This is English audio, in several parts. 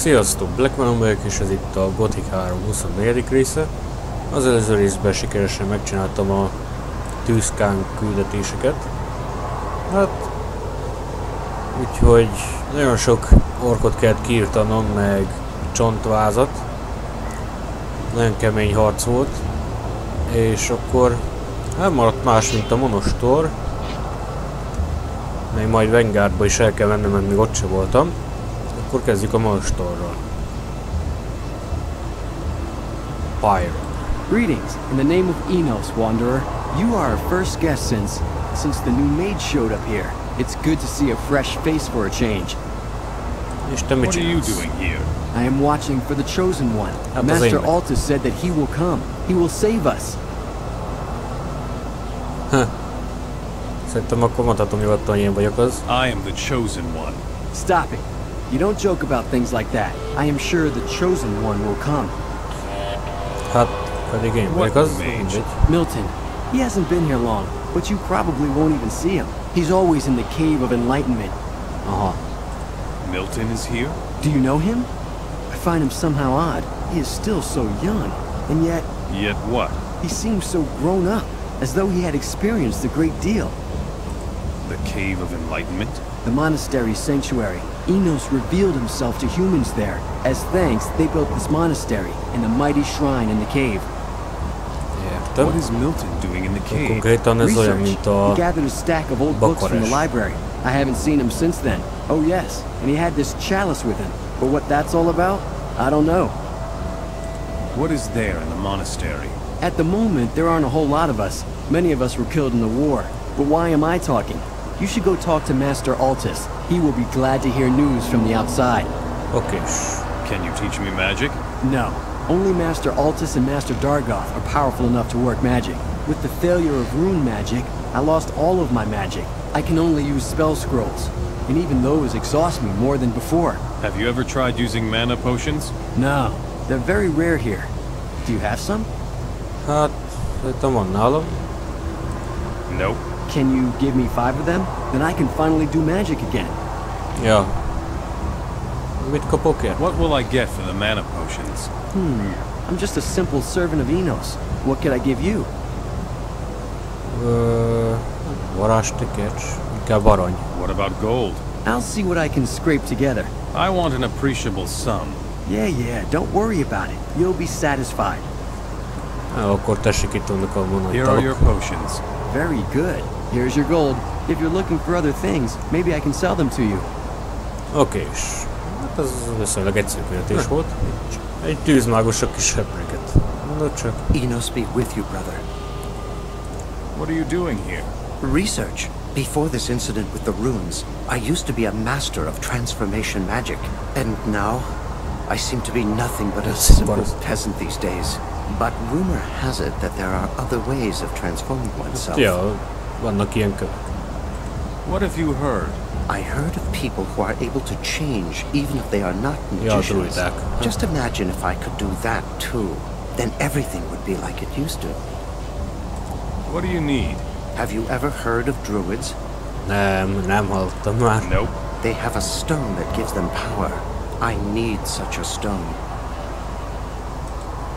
Sziasztok, Black vagyok, és ez itt a Gothic 3 24. része. Az előző részben sikeresen megcsináltam a tűzkánk küldetéseket. Hát, úgyhogy nagyon sok orkot kellett kiirtanom, meg csontvázat. Nagyon kemény harc volt. És akkor nem maradt más, mint a monostor. Még majd Vengardba is el kell mennem, mert még ott se voltam. Akkor kezdjük a monostorral. Fire. Greetings, in the name of Enos, Wanderer. You are our first guest since the new maid showed up here. It's good to see a fresh face for a change. What are you doing here? I am watching for the chosen one. Master Altus said that he will come. He will save us. Szerintem akkor mondhatom nyugodtan, én vagyok az. I am the chosen one. Stop it. You don't joke about things like that. I am sure the chosen one will come. Hát, pedig én vagyok az. Milton. He hasn't been here long, but you probably won't even see him. He's always in the Cave of Enlightenment. Milton is here? Do you know him? I find him somehow odd. He is still so young, and yet... Yet what? He seems so grown up, as though he had experienced a great deal. The Cave of Enlightenment? The monastery sanctuary. Enos revealed himself to humans there. As thanks, they built this monastery and a mighty shrine in the cave. What is Milton doing in the cave? Konkrétan ez olyan, mint a He gathered a stack of old books from the library. I haven't seen him since then. Oh yes, and he had this chalice with him. But what that's all about, I don't know. What is there in the monastery? At the moment, there aren't a whole lot of us. Many of us were killed in the war. But why am I talking? You should go talk to Master Altus. He will be glad to hear news from the outside. Okay. Can you teach me magic? No. Only Master Altus and Master Dargoth are powerful enough to work magic. With the failure of rune magic, I lost all of my magic. I can only use spell scrolls. And even those exhaust me more than before. Have you ever tried using mana potions? No. They're very rare here. Do you have some? Hát, szerintem van nálam. Nope. Can you give me 5 of them? Then I can finally do magic again. Ja. Mit kapok ért? What will I get for the mana potions? I'm just a simple servant of Enos. What could I give you? Varázstikert. Inkább arany. What about gold? I'll see what I can scrape together. I want an appreciable sum. Yeah, don't worry about it. You'll be satisfied. Akkor tessék itt vannak a vonaltalok. Here are your potions. Very good. Here's your gold. If you're looking for other things, maybe I can sell them to you. Oké, és hát ez viszonylag egyszerű küldetés volt. Egy tűzmágos a kis sepreket. Mondod csak. Enos be with you, brother. What are you doing here? Research. Before this incident with the runes, I used to be a master of transformation magic. And now, I seem to be nothing but a simple peasant these days. But rumor has it that there are other ways of transforming oneself. Ja, vannak ilyen kövek. What have you heard? I heard of people who are able to change even if they are not magicians. Ja, Just imagine if I could do that too. Then everything would be like it used to. What do you need? Have you ever heard of druids? Nem hallottam már. Nope. They have a stone that gives them power. I need such a stone.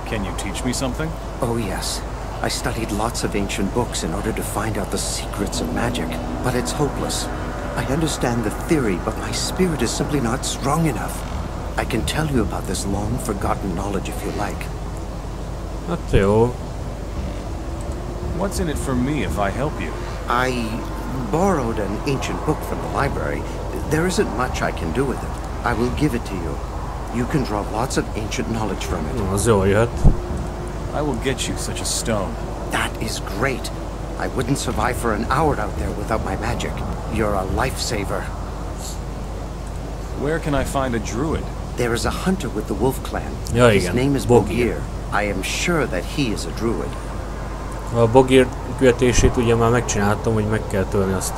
Can you teach me something? Oh yes. I studied lots of ancient books in order to find out the secrets of magic, but it's hopeless. I understand the theory, but my spirit is simply not strong enough. I can tell you about this long-forgotten knowledge if you like. Hát jó. What's in it for me if I help you? I borrowed an ancient book from the library. There isn't much I can do with it. I will give it to you. You can draw lots of ancient knowledge from it. Az jól jöhet. I will get you such a stone. That is great. I wouldn't survive for an hour out there without my magic. You're a lifesaver. Where can I find a druid? There is a hunter with the Wolf Clan. Ja, His igen. name is Bogir. I am sure that he is a druid. A Bogir küldetését ugye már megcsináltam, hogy meg kell tölni azt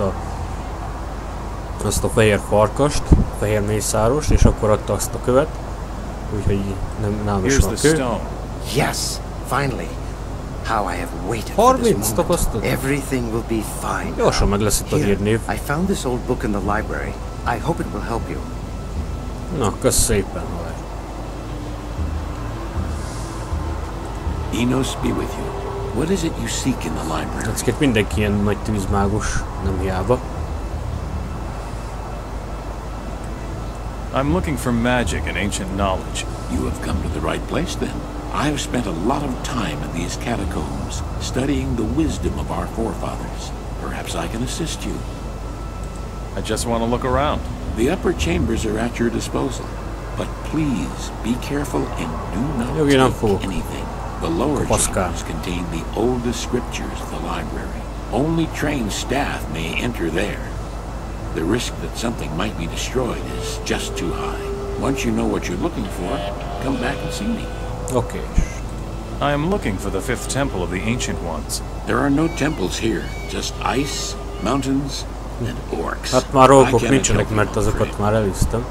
a fehér farkast, fehér mészárost, és akkor adta azt a követ. Úgyhogy nem is van kő. Yes, finally. How I have waited for this moment. Everything will be fine. Gyorsan meg lesz itt a hírnév. I found this old book in the library. I hope it will help you. Na, kösz szépen, haver. Enos be with you. What is it you seek in the library? Ezeket mindenki ilyen nagy tűzmágus, nem hiába. I'm looking for magic and ancient knowledge. You have come to the right place then. I have spent a lot of time in these catacombs, studying the wisdom of our forefathers. Perhaps I can assist you. I just want to look around. The upper chambers are at your disposal, but please be careful and do not take anything. The lower chambers contain the oldest scriptures of the library. Only trained staff may enter there. The risk that something might be destroyed is just too high. Once you know what you're looking for, come back and see me. Okay. I am looking for the fifth temple of the ancient ones. There are no temples here, just ice, mountains, and orcs. Hát már orkok nincsenek, mert azokat már elűztem.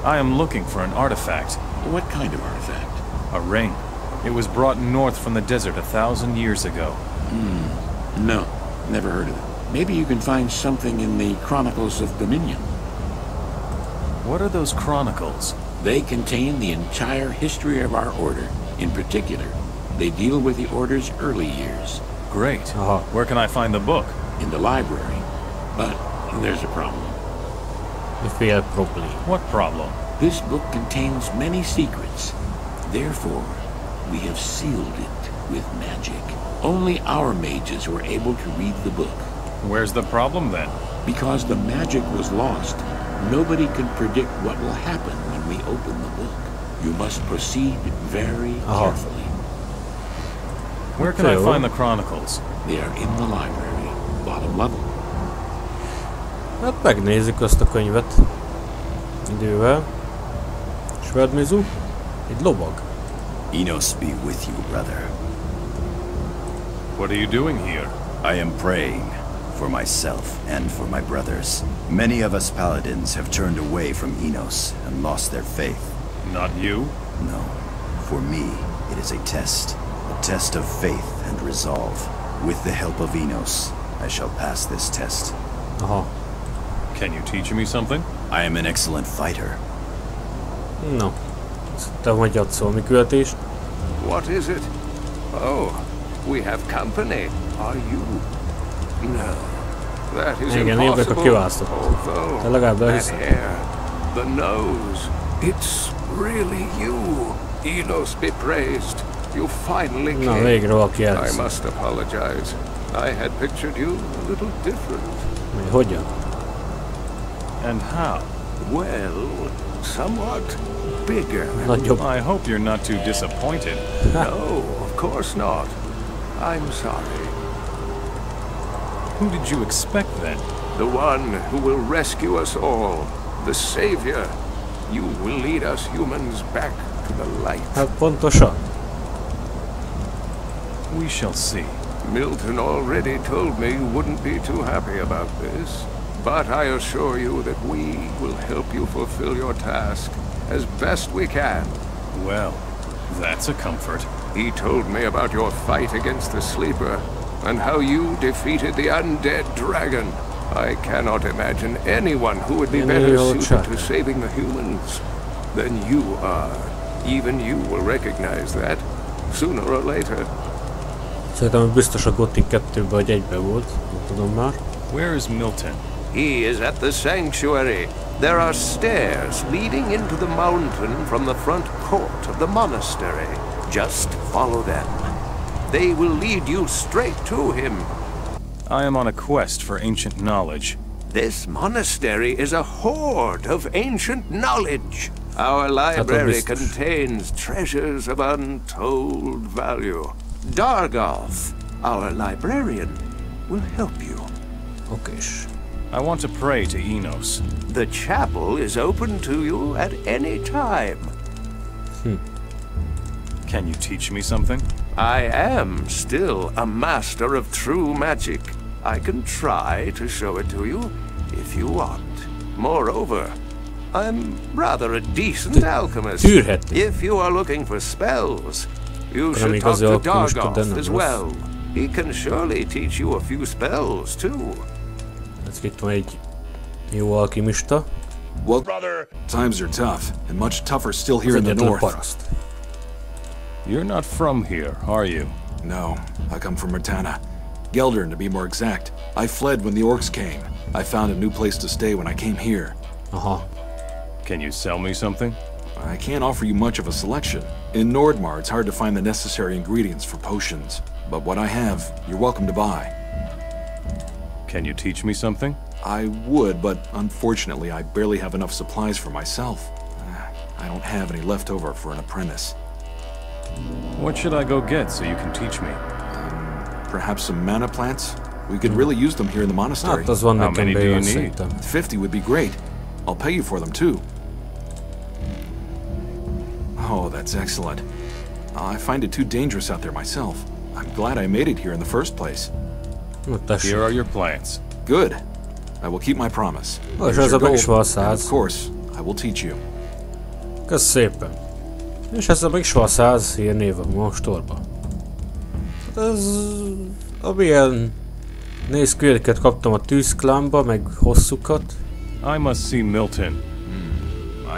I am looking for an artifact. What kind of artifact? A ring. It was brought north from the desert 1,000 years ago. No, never heard of it. Maybe you can find something in the Chronicles of Dominion. What are those chronicles? They contain the entire history of our order. In particular, they deal with the order's early years. Great. Where can I find the book? In the library. But there's a problem. What problem? This book contains many secrets. Therefore, we have sealed it with magic. Only our mages were able to read the book. Where's the problem then? Because the magic was lost, nobody can predict what will happen when we open the book. You must proceed very carefully. Where can I find the chronicles? They are in the library, bottom level. Hát megnézzük azt a könyvet. Idővel. Sverdmizu? Egy lovag. Enos be with you, brother. What are you doing here? I am praying for myself and for my brothers. Many of us paladins have turned away from Enos and lost their faith. Not you? No. For me, it is a test of faith and resolve. With the help of Enos, I shall pass this test. Can you teach me something? I am an excellent fighter. No. Te vagy játszol mi küldetést? What is it? Oh, we have company. Are you? No. That is impossible. Although that hair, the nose, it's really you. Enos be praised. You finally came. I must apologize. I had pictured you a little different. Hogyan? And how? Well, somewhat bigger. I hope you're not too disappointed. No, of course not. I'm sorry. Who did you expect then? The one who will rescue us all. The savior. You will lead us humans back to the light. Hát pontosan. We shall see. Milton already told me you wouldn't be too happy about this. But I assure you that we will help you fulfill your task as best we can. Well, that's a comfort. He told me about your fight against the Sleeper, and how you defeated the undead dragon. I cannot imagine anyone who would be better suited to saving the humans than you are. Even you will recognize that, sooner or later. Szerintem biztos a Gothic 2-ben vagy 1-ben volt, nem tudom már. Where is Milton? He is at the sanctuary. There are stairs leading into the mountain from the front court of the monastery. Just follow them. They will lead you straight to him. I am on a quest for ancient knowledge. This monastery is a hoard of ancient knowledge. Our library contains treasures of untold value. Dargoth, our librarian, will help you. Okay. I want to pray to Enos. The chapel is open to you at any time. Can you teach me something? I am still a master of true magic. I can try to show it to you if you want. Moreover, I'm rather a decent alchemist. If you are looking for spells, you should talk to Dargoth as well. He can surely teach you a few spells too. Itt van egy jó alkimista. Well, brother, times are tough, and much tougher still here in the north. You're not from here, are you? No, I come from Mertana. Geldern, to be more exact. I fled when the orcs came. I found a new place to stay when I came here. Can you sell me something? I can't offer you much of a selection. In Nordmar, it's hard to find the necessary ingredients for potions. But what I have, you're welcome to buy. Can you teach me something? I would, but unfortunately I barely have enough supplies for myself. I don't have any left over for an apprentice. What should I go get so you can teach me? Perhaps some mana plants? We could really use them here in the monastery. How many do you need? 50 would be great. I'll pay you for them too. Oh, that's excellent. I find it too dangerous out there myself. I'm glad I made it here in the first place. Here are your plants. Good. I will keep my promise. És ez a meg is van Of 100. course, I will teach you. Kösz szépen. És ez a meg is van 100 ilyen név a mostorba. Ez... amilyen nézkőjeket kaptam a tűzklámba, meg hosszukat. I must see Milton.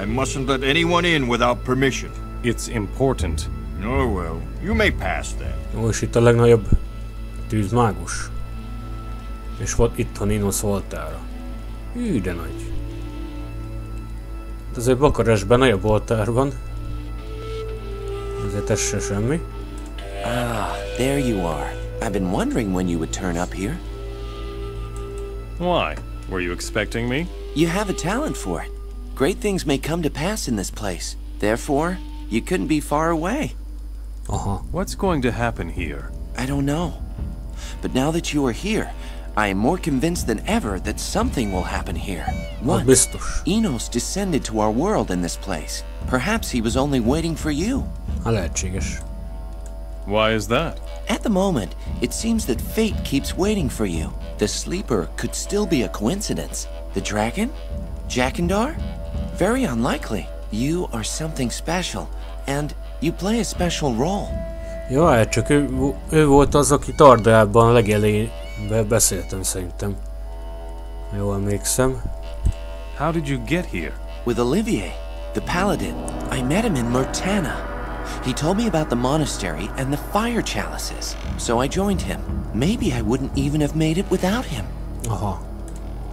I mustn't let anyone in without permission. It's important. Oh well, you may pass then. Ó, és itt a legnagyobb tűzmágus. És volt itthon Inos oltára. Hű, de nagy. De azért Bakaresben nagyobb oltár van. Ezért ez se semmi. Ah, there you are. I've been wondering when you would turn up here. Why? Were you expecting me? You have a talent for it. Great things may come to pass in this place. Therefore, you couldn't be far away. What's going to happen here? I don't know. But now that you are here, I am more convinced than ever that something will happen here. Once, Enos descended to our world in this place. Perhaps he was only waiting for you. Lehetséges. Why is that? At the moment, it seems that fate keeps waiting for you. The sleeper could still be a coincidence. The dragon? Jakandar? Very unlikely. You are something special, and you play a special role. Jaj, csak ő volt az, aki Tardában a legelején beszéltem szerintem. Jól emlékszem. How did you get here? With Olivier, the paladin. I met him in Mertana. He told me about the monastery and the fire chalices, so I joined him. Maybe I wouldn't even have made it without him.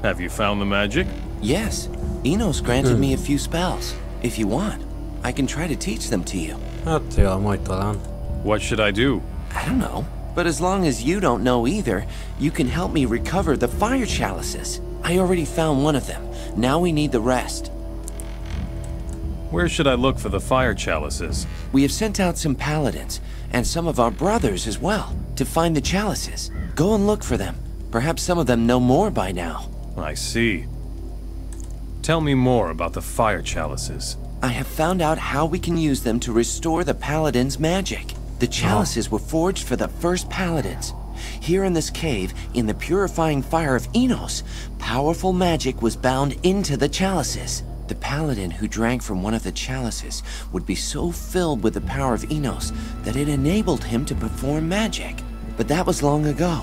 Have you found the magic? Yes. Enos granted me a few spells. If you want, I can try to teach them to you. Hát, ja, majd talán. What should I do? I don't know. But as long as you don't know either, you can help me recover the fire chalices. I already found one of them. Now we need the rest. Where should I look for the fire chalices? We have sent out some paladins, and some of our brothers as well, to find the chalices. Go and look for them. Perhaps some of them know more by now. I see. Tell me more about the fire chalices. I have found out how we can use them to restore the paladin's magic. The chalices were forged for the first paladins. Here in this cave, in the purifying fire of Enos, powerful magic was bound into the chalices. The paladin who drank from one of the chalices would be so filled with the power of Enos that it enabled him to perform magic. But that was long ago.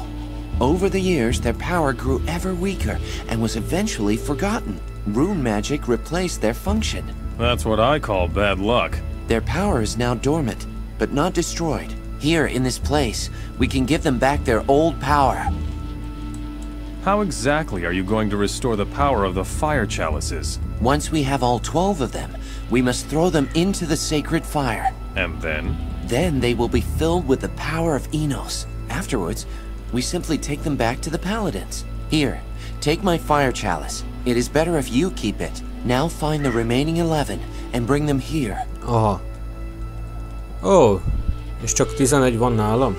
Over the years, their power grew ever weaker and was eventually forgotten. Rune magic replaced their function. That's what I call bad luck. Their power is now dormant, but not destroyed. Here, in this place, we can give them back their old power. How exactly are you going to restore the power of the fire chalices? Once we have all 12 of them, we must throw them into the sacred fire. And then? Then they will be filled with the power of Enos. Afterwards, we simply take them back to the paladins. Here, take my fire chalice. It is better if you keep it. Now find the remaining 11 and bring them here. Aha. Ó, és csak 11 van nálam?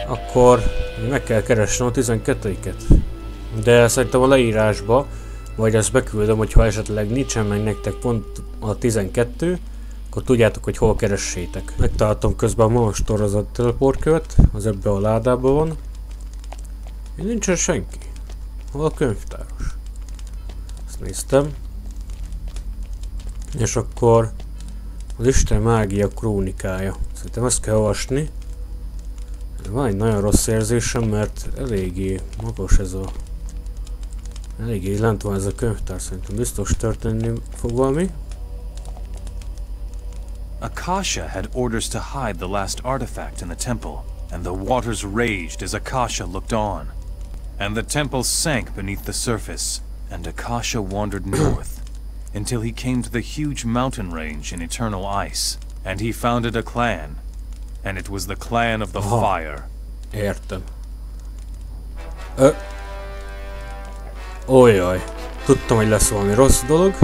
Akkor meg kell keresnem a 12-iket. De szerintem a leírásba, vagy ezt beküldöm, hogyha esetleg nincsen meg nektek pont a 12, akkor tudjátok, hogy hol keressétek. Megtaláltam közben a monostorhoz a teleportkövet, az ebbe a ládában van. És nincsen senki. Hol a könyvtáros? Ezt néztem. És akkor az Isten mágia krónikája. Szerintem ezt kell olvasni. Van egy nagyon rossz érzésem, mert eléggé magas ez a... Eléggé lent van ez a könyvtár, szerintem biztos történni fog valami. Akasha had orders to hide the last artifact in the temple, and the waters raged as Akasha looked on. And the temple sank beneath the surface, and Akasha wandered north, until he came to the huge mountain range in eternal ice, and he founded a clan, and it was the clan of the fire. Értem. Ojjaj, tudtam, hogy lesz valami rossz dolog.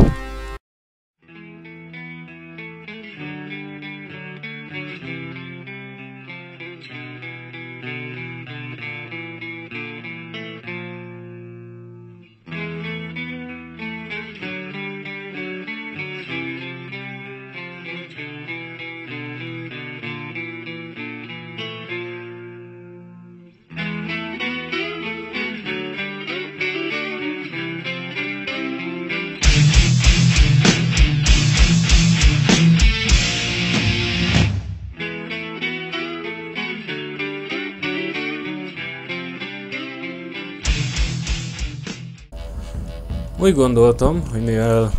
Úgy gondoltam, hogy mivel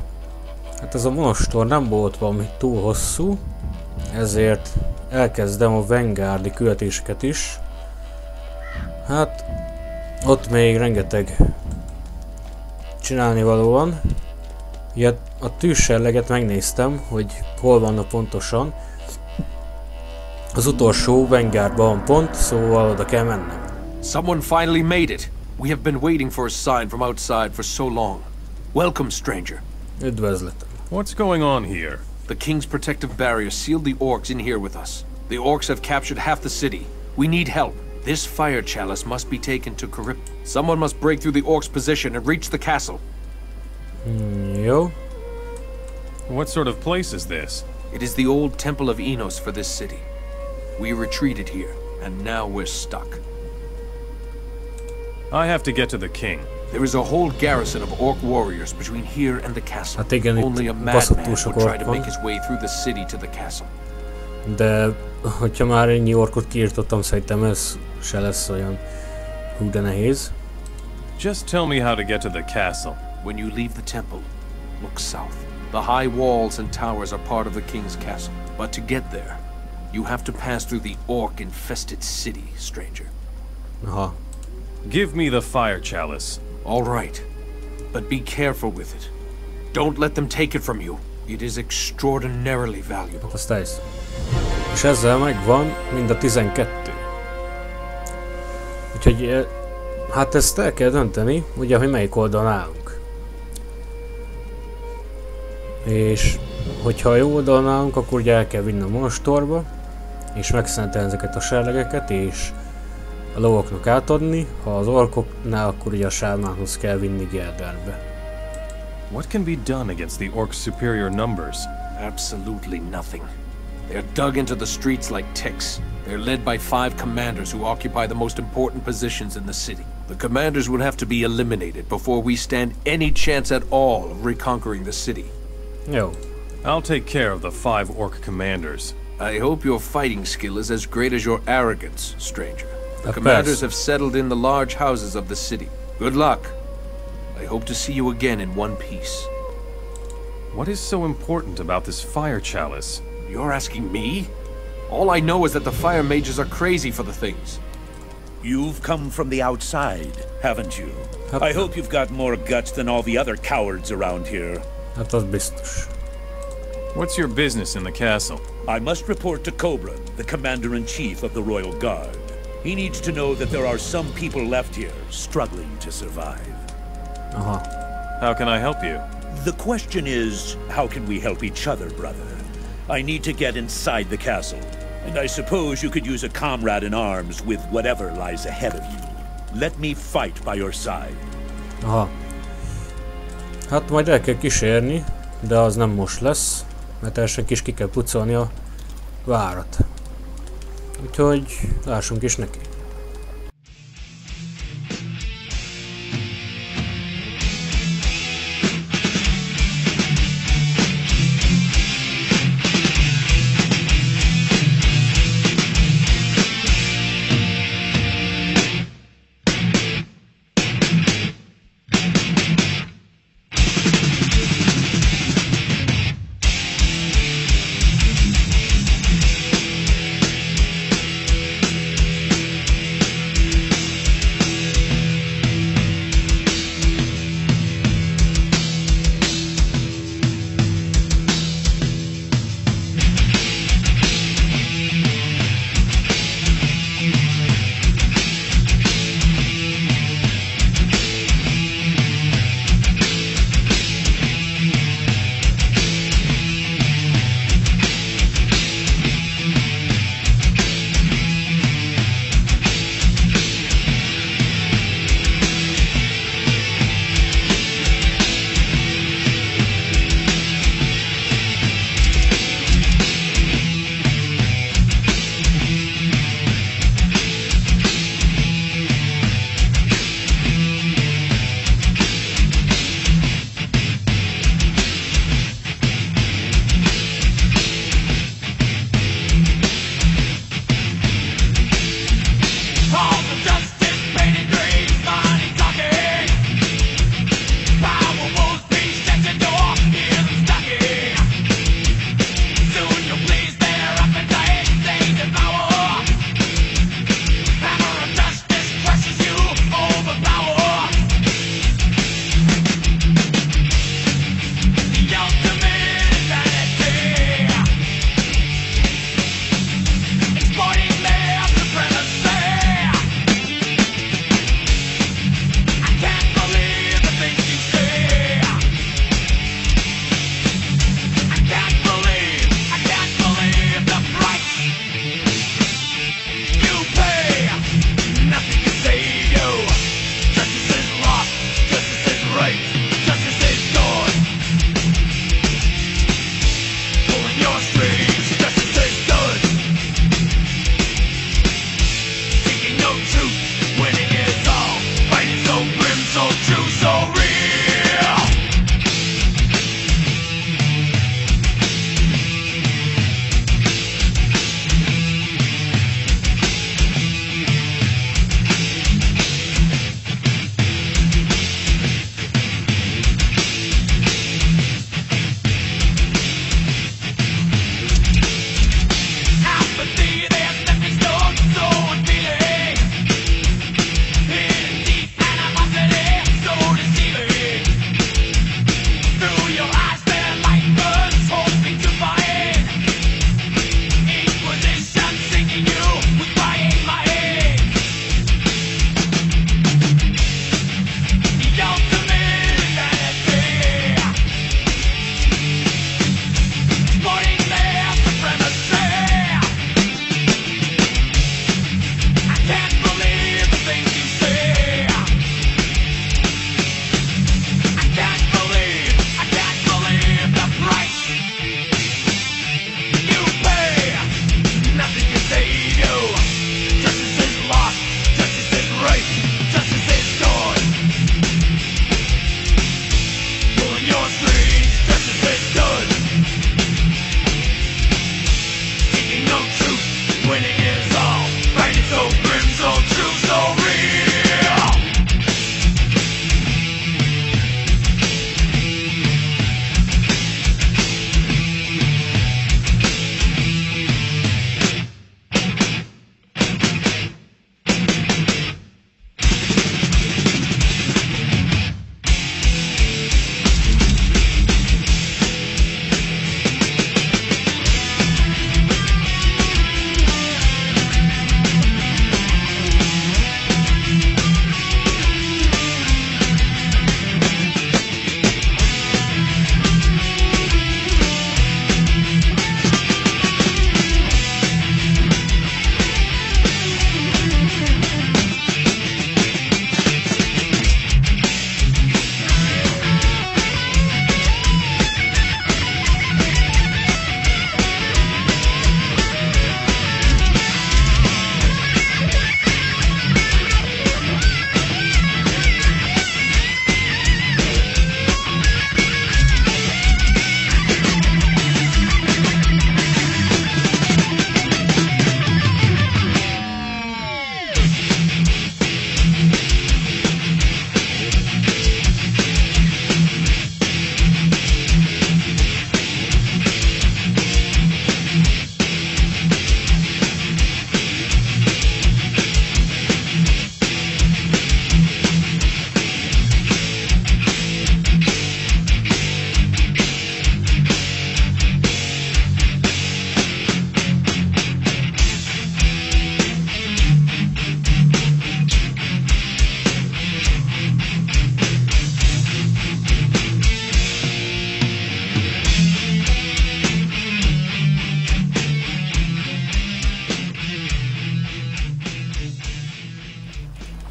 hát ez a monostor nem volt valami túl hosszú, ezért elkezdem a vanguardi küldetéseket is. Hát ott még rengeteg csinálnivaló van. Ugye a tűzserleget megnéztem, hogy hol vannak pontosan. Az utolsó vanguardban van pont, szóval oda kell mennem. Someone finally made it. We have been waiting for a sign from outside for so long. Welcome, stranger. Üdvözletem. What's going on here? The King's protective barrier sealed the orcs in here with us. The orcs have captured half the city. We need help. This fire chalice must be taken to Crypt. Someone must break through the orcs' position and reach the castle. Yo. What sort of place is this? It is the old temple of Enos for this city. We retreated here, and now we're stuck. I have to get to the king. There is a whole garrison of orc warriors between here and the castle. Hát igen, Only a madman would try to make his way through the city to the castle. De hogyha már ennyi orkot kiirtottam, szerintem ez se lesz olyan hú de nehéz. Just tell me how to get to the castle. When you leave the temple, look south. The high walls and towers are part of the king's castle. But to get there, you have to pass through the orc-infested city, stranger. Aha. Give me the fire chalice. All right, but be careful with it. Don't let them take it from you. It is extraordinarily valuable. Azt elhiszem. És ezzel megvan mind a 12. Úgyhogy hát ezt el kell dönteni, ugye, hogy melyik oldalon állunk. És hogyha jó oldalon állunk, akkor ugye el kell vinni a monostorba, és megszentelni ezeket a serlegeket, és a lovaknak átadni, ha az orkoknál, akkor ugye a sámánhoz kell vinni Gelderbe. What can be done against the orcs' superior numbers? Absolutely nothing. They're dug into the streets like ticks. They're led by 5 commanders who occupy the most important positions in the city. The commanders would have to be eliminated before we stand any chance at all of reconquering the city. Jó. I'll take care of the 5 orc commanders. I hope your fighting skill is as great as your arrogance, stranger. The commanders have settled in the large houses of the city. Good luck. I hope to see you again in one piece. What is so important about this fire chalice? You're asking me? All I know is that the fire mages are crazy for the things. You've come from the outside, haven't you? I hope you've got more guts than all the other cowards around here. Hát az biztos. What's your business in the castle? I must report to Cobra, the commander-in-chief of the Royal Guard. He needs to know that there are some people left here struggling to survive. Aha. How can I help you? The question is, how can we help each other, brother? I need to get inside the castle, and I suppose you could use a comrade in arms with whatever lies ahead of you. Let me fight by your side. Aha. Hát majd el kell kísérni, de az nem most lesz, mert elsőn is ki kell pucolni a várat. Úgyhogy lássunk is neki.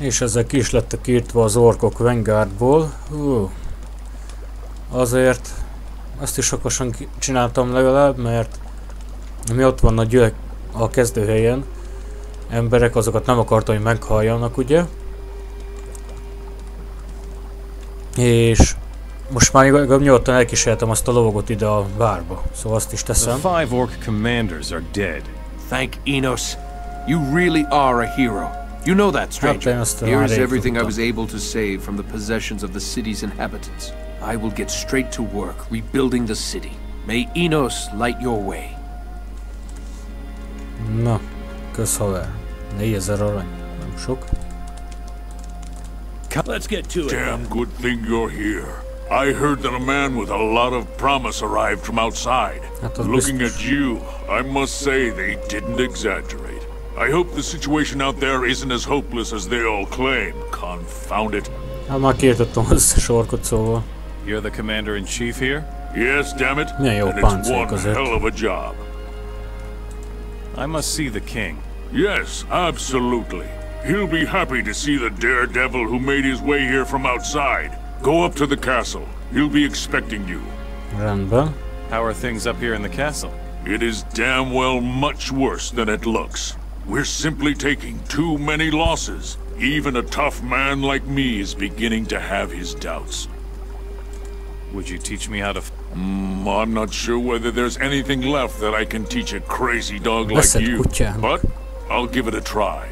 És ezek is lettek írtva az orkok Vengardból. Azért ezt is okosan csináltam legalább, mert mi ott van a kezdőhelyen, emberek, azokat nem akartam, hogy meghalljanak, ugye? És most már nyugodtan elkísértem azt a lovagot ide a várba, szóval azt is teszem. The 5 orc commanders are dead. Thank Enos. You really are a hero. You know that, stranger. Here is everything I was able to save from the possessions of the city's inhabitants. I will get straight to work, rebuilding the city. May Enos light your way. Na, közhaver. 4000 arany. Nem sok. Let's get to it. Damn good thing you're here. I heard that a man with a lot of promise arrived from outside. Looking at you, I must say they didn't exaggerate. I hope the situation out there isn't as hopeless as they all claim. Confound it. Hát már kiirtottam össze sorkot, szóval. You're the commander-in-chief here? Yes, damn it. Milyen jó páncék azért. Hell of a job. I must see the king. Yes, absolutely. He'll be happy to see the daredevil who made his way here from outside. Go up to the castle. He'll be expecting you. Rendben. How are things up here in the castle? It is damn well much worse than it looks. We're simply taking too many losses. Even a tough man like me is beginning to have his doubts. Would you teach me how to... I'm not sure whether there's anything left that I can teach a crazy dog like you, but I'll give it a try.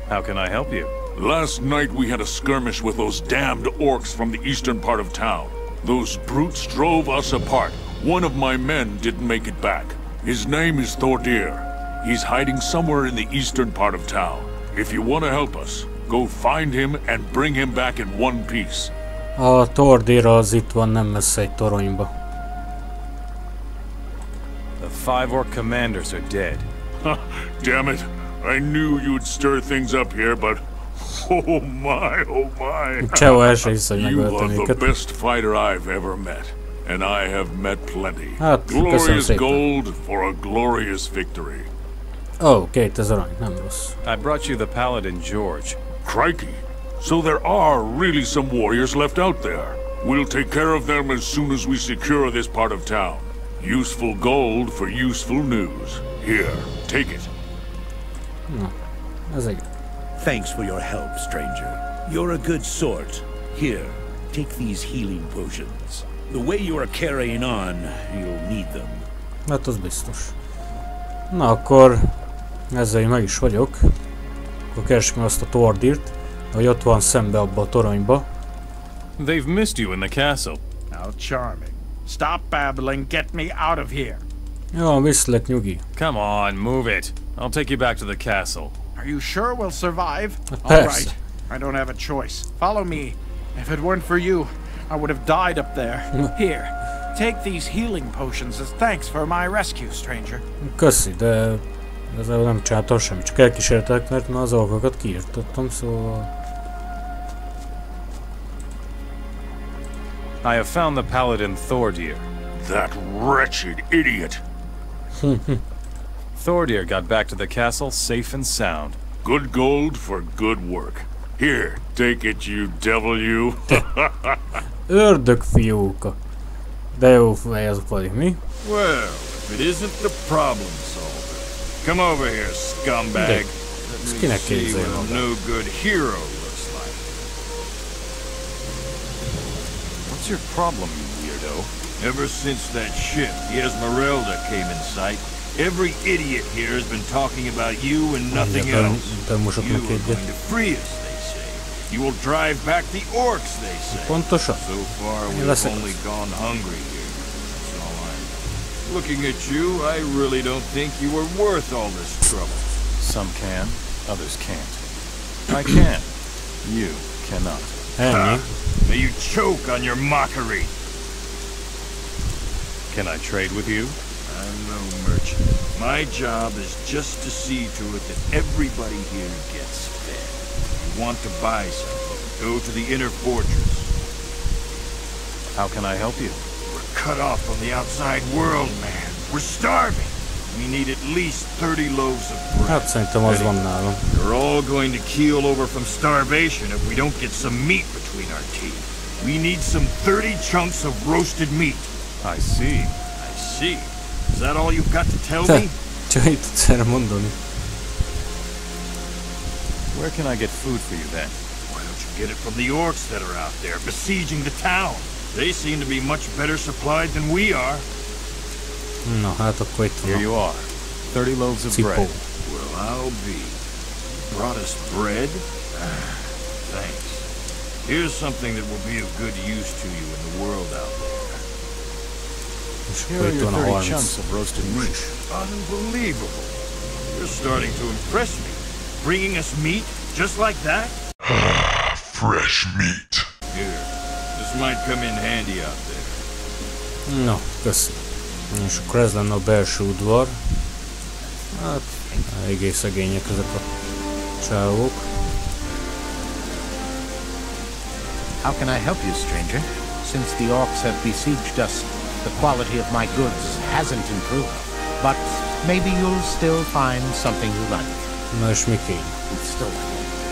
How can I help you? Last night we had a skirmish with those damned orcs from the eastern part of town. Those brutes drove us apart. One of my men didn't make it back. His name is Thordir. He's hiding somewhere in the eastern part of town. If you want to help us, go find him and bring him back in one piece. A Thordir az itt van, nem messze egy toronyba. The 5 orc commanders are dead. Damn it. I knew you'd stir things up here, but oh my, oh my. You are the best fighter I've ever met, and I have met plenty. Glorious gold for a glorious victory. Oh, 2000 arany, nem rossz. I brought you the paladin George. Crikey. So there are really some warriors left out there. We'll take care of them as soon as we secure this part of town. Useful gold for useful news. Here, take it. No, ez egy... Thanks for your help, stranger. You're a good sort. Here, take these healing potions. The way you are carrying on, you'll need them. Hát az biztos. Na akkor, ezzel én meg is vagyok. Akkor keresd meg azt a Thordirt, hogy ott van szembe abba a toronyba. They've missed you in the castle. How charming. Stop babbling, get me out of here. Ja, viszlek, nyugi. Come on, move it. I'll take you back to the castle. Are you sure we'll survive? All right. I don't have a choice. Follow me. If it weren't for you, I would have died up there. Here, take these healing potions as thanks for my rescue, stranger. Köszi, de ezzel nem csináltam semmit, csak elkísértek, mert már az orkokat kiirtottam, szóval... I have found the paladin Thordir. That wretched idiot! Thordir got back to the castle safe and sound. Good gold for good work. Here, take it, you devil, you. Ördög fióka. De jó fej az pali, mi? Well, if it isn't the problem solver. Come over here, scumbag. Let me see what a no good hero looks like. What's your problem, you weirdo? Ever since that ship, the Esmeralda, came in sight, every idiot here has been talking about you and nothing else. You are going to free us, they say. You will drive back the orcs, they say. So far, we've only gone hungry here. That's all I'm... Looking at you, I really don't think you were worth all this trouble. Some can, others can't. I can. You cannot. May you choke on your mockery. Can I trade with you? I'm no merchant. My job is just to see to it that everybody here gets fed. If you want to buy something, go to the inner fortress. How can I help you? We're cut off from the outside world, man. We're starving. We need at least 30 loaves of bread. Hát szerintem az van nálam. We're all going to keel over from starvation if we don't get some meat between our teeth. We need some 30 chunks of roasted meat. I see. I see. Is that all you've got to tell me? Csak itt tudsz erre mondani. Where can I get food for you then? Why don't you get it from the orcs that are out there besieging the town? They seem to be much better supplied than we are. Na, hát akkor itt van. Here you are. 30 loaves of bread. Well, I'll be. Brought us bread? Thanks. Here's something that will be of good use to you in the world out there. Here are your 30 chunks of roasted meat. Unbelievable. You're starting to impress me. Bringing us meat just like that? Fresh meat. Here. This might come in handy out there. No, köszi. És akkor ez lenne a belső udvar. Hát, eléggé szegények ezek a csávók. How can I help you, stranger? Since the orcs have besieged us, the quality of my goods hasn't improved. But maybe you'll still find something you like. Na és mi kény?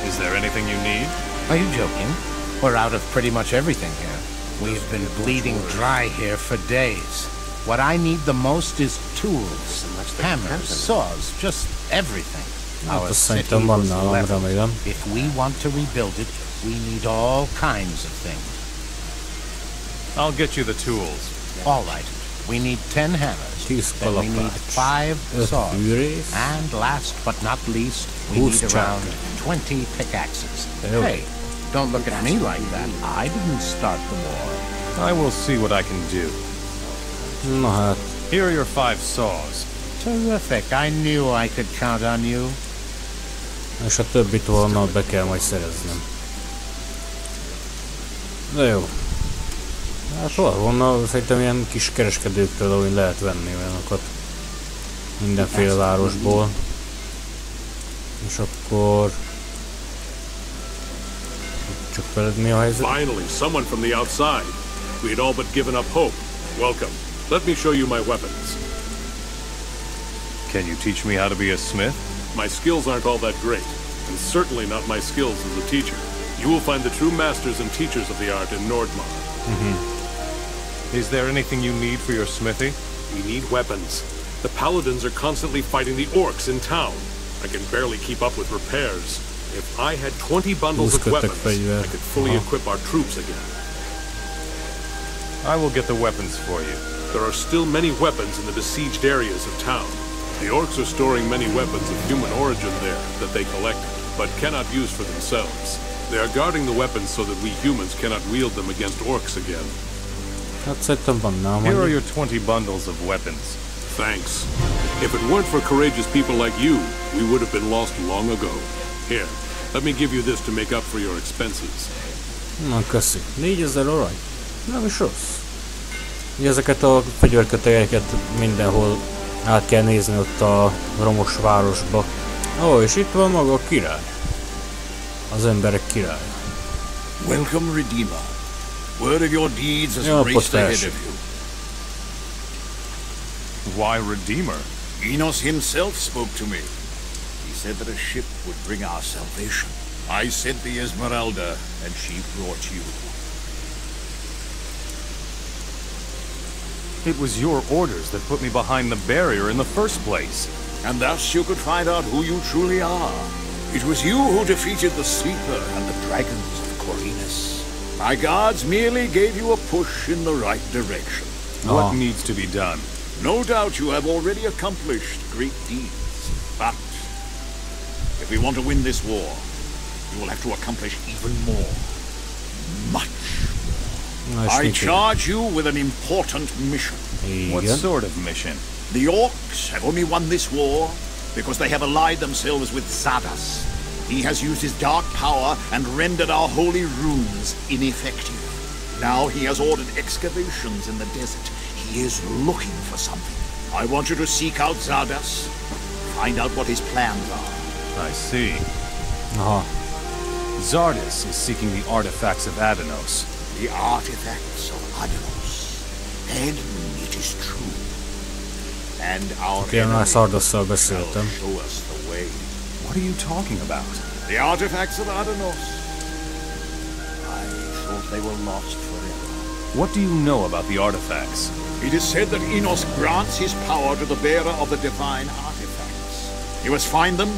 Is there anything you need? Are you joking? We're out of pretty much everything here. We've been bleeding dry here for days. What I need the most is tools, hammers, saws, just everything. Our city was leveled. If we want to rebuild it, we need all kinds of things. I'll get you the tools. All right. We need 10 hammers. Then we need 5 saws. And last but not least, we need around 20 pickaxes. Hey, don't look at me like that. I didn't start the war. I will see what I can do. Here are your 5 saws. Terrific. I knew I could count on you. És a többit volna be kell majd szereznem. De jó. Hát volna szerintem ilyen kis kereskedőktől, ahogy lehet venni olyanokat. Mindenféle városból. És akkor... csak veled mi a helyzet? Finally, someone from the outside. We had all but given up hope. Welcome. Let me show you my weapons. Can you teach me how to be a smith? My skills aren't all that great, and certainly not my skills as a teacher. You will find the true masters and teachers of the art in Nordmar. Is there anything you need for your smithy? We need weapons. The paladins are constantly fighting the orcs in town. I can barely keep up with repairs. If I had 20 bundles of weapons, I could fully equip our troops again. I will get the weapons for you. There are still many weapons in the besieged areas of town. The orcs are storing many weapons of human origin there that they collected, but cannot use for themselves. They are guarding the weapons so that we humans cannot wield them against orcs again. Here are your 20 bundles of weapons. Thanks. If it weren't for courageous people like you, we would have been lost long ago. Here, let me give you this to make up for your expenses. Na, köszi. 4000, alright. Nem is rossz. Ezeket a fegyverkötegeket mindenhol át kell nézni ott a romos városba. Ó, és itt van maga a király. Az emberek király. Welcome, Redeemer. Word of your deeds has raced ahead of you. Why Redeemer? Enos himself spoke to me. He said that a ship would bring our salvation. I sent the Esmeralda, and she brought you. It was your orders that put me behind the barrier in the first place. And thus you could find out who you truly are. It was you who defeated the Sleeper and the dragons of Corvinus. My guards merely gave you a push in the right direction. What needs to be done? No doubt you have already accomplished great deeds. But if we want to win this war, you will have to accomplish even more. Much. I charge you with an important mission. What sort of mission? The orcs have only won this war because they have allied themselves with Zardas. He has used his dark power and rendered our holy runes ineffective. Now he has ordered excavations in the desert. He is looking for something. I want you to seek out Zardas, find out what his plans are. I see. Zardas is seeking the artifacts of Adanos. The artifacts of Adanos. Then it is true. and our már Szardosszal beszéltem. What are you talking about? The artifacts of Adanos. I thought they were lost forever. What do you know about the artifacts? It is said that Enos grants his power to the bearer of the divine artifacts. You must find them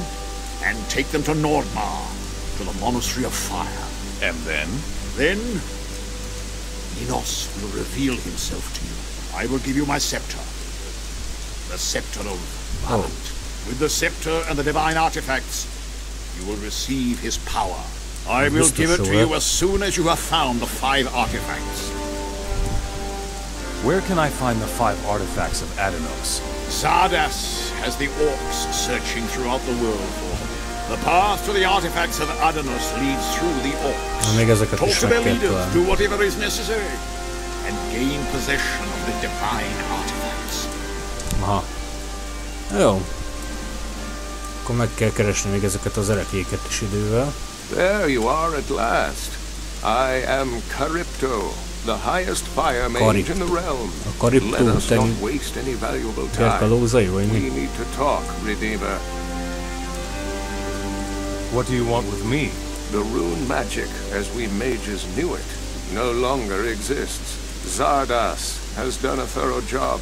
and take them to Nordmar, to the Monastery of Fire. And then? Then, Enos will reveal himself to you. I will give you my scepter. The scepter of Valant. With the scepter and the divine artifacts, you will receive his power. I will give it to you as soon as you have found the 5 artifacts. Where can I find the 5 artifacts of Adanos? Zardas has the orcs searching throughout the world for them. The path to the artifacts of Adanos leads through the orcs. Talk to their leaders, do whatever is necessary, and gain possession of the divine artifacts. Aha. Jó. Akkor meg kell keresni még ezeket az erekéket is idővel. There you are at last. I am Charybdo, the highest fire mage in the realm. Let us not waste any valuable time. We need to talk, Redeemer. What do you want with me? The rune magic, as we mages knew it, no longer exists. Zardas has done a thorough job.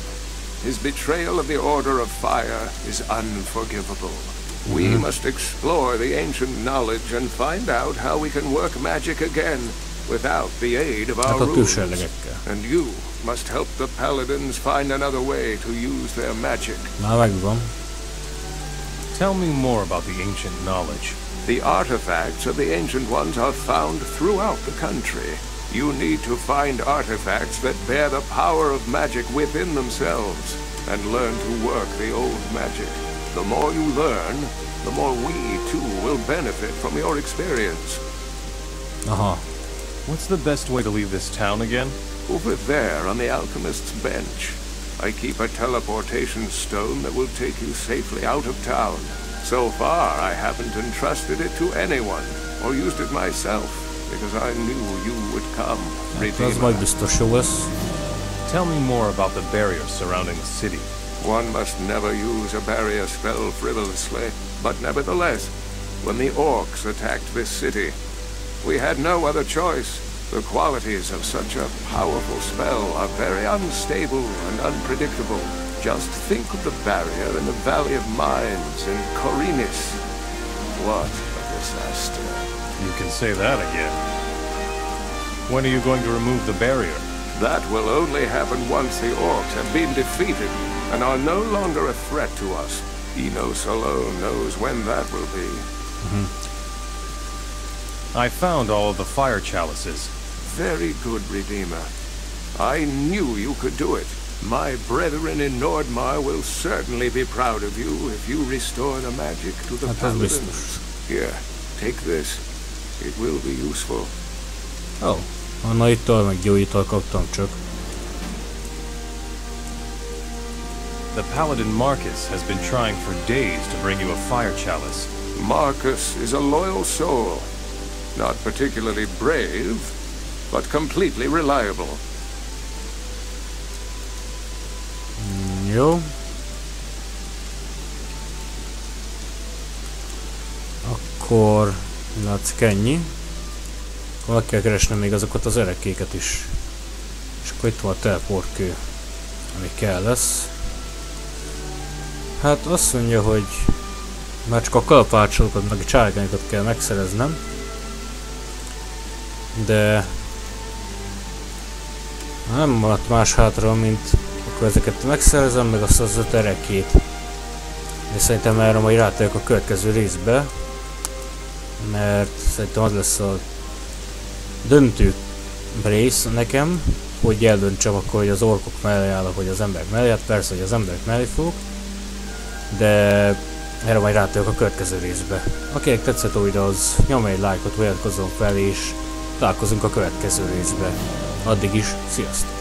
His betrayal of the Order of Fire is unforgivable. We must explore the ancient knowledge and find out how we can work magic again without the aid of our runes. And you must help the paladins find another way to use their magic. Tell me more about the ancient knowledge. The artifacts of the Ancient Ones are found throughout the country. You need to find artifacts that bear the power of magic within themselves and learn to work the old magic. The more you learn, the more we, too, will benefit from your experience. What's the best way to leave this town again? Over there on the alchemist's bench. I keep a teleportation stone that will take you safely out of town. So far, I haven't entrusted it to anyone, or used it myself, because I knew you would come, Redeemer. Tell me more about the barriers surrounding the city. One must never use a barrier spell frivolously, but nevertheless, when the orcs attacked this city, we had no other choice. The qualities of such a powerful spell are very unstable and unpredictable. Just think of the barrier in the Valley of Mines in Corinis. What a disaster. You can say that again. When are you going to remove the barrier? That will only happen once the orcs have been defeated and are no longer a threat to us. Enos alone knows when that will be. I found all of the fire chalices. Very good, Redeemer. I knew you could do it. My brethren in Nordmar will certainly be proud of you if you restore the magic to the paladins. Here, take this. It will be useful. Oh, a nagytól meg gyógyítól kaptam csak. The paladin Marcus has been trying for days to bring you a fire chalice. Marcus is a loyal soul. Not particularly brave, but completely reliable. Jó. Akkor látszik ennyi. Akkor meg kell keresnem még azokat az erekéket is. És akkor itt van a teleportkő, ami kell lesz. Hát azt mondja, hogy már csak a kalapácsolókat meg a csákányokat kell megszereznem. De nem maradt más hátra, mint akkor ezeket megszerezem, meg azt az 5 erekét. És szerintem erre majd rátérek a következő részbe, mert szerintem az lesz a döntő rész nekem, hogy eldöntsem akkor, hogy az orkok mellé állok, vagy az emberek mellé. Hát persze, hogy az emberek mellé fogok, de erre majd rátérek a következő részbe. Akinek tetszett a videó, az nyomj egy lájkot, iratkozzon fel, és találkozunk a következő részbe. Addig is, sziasztok!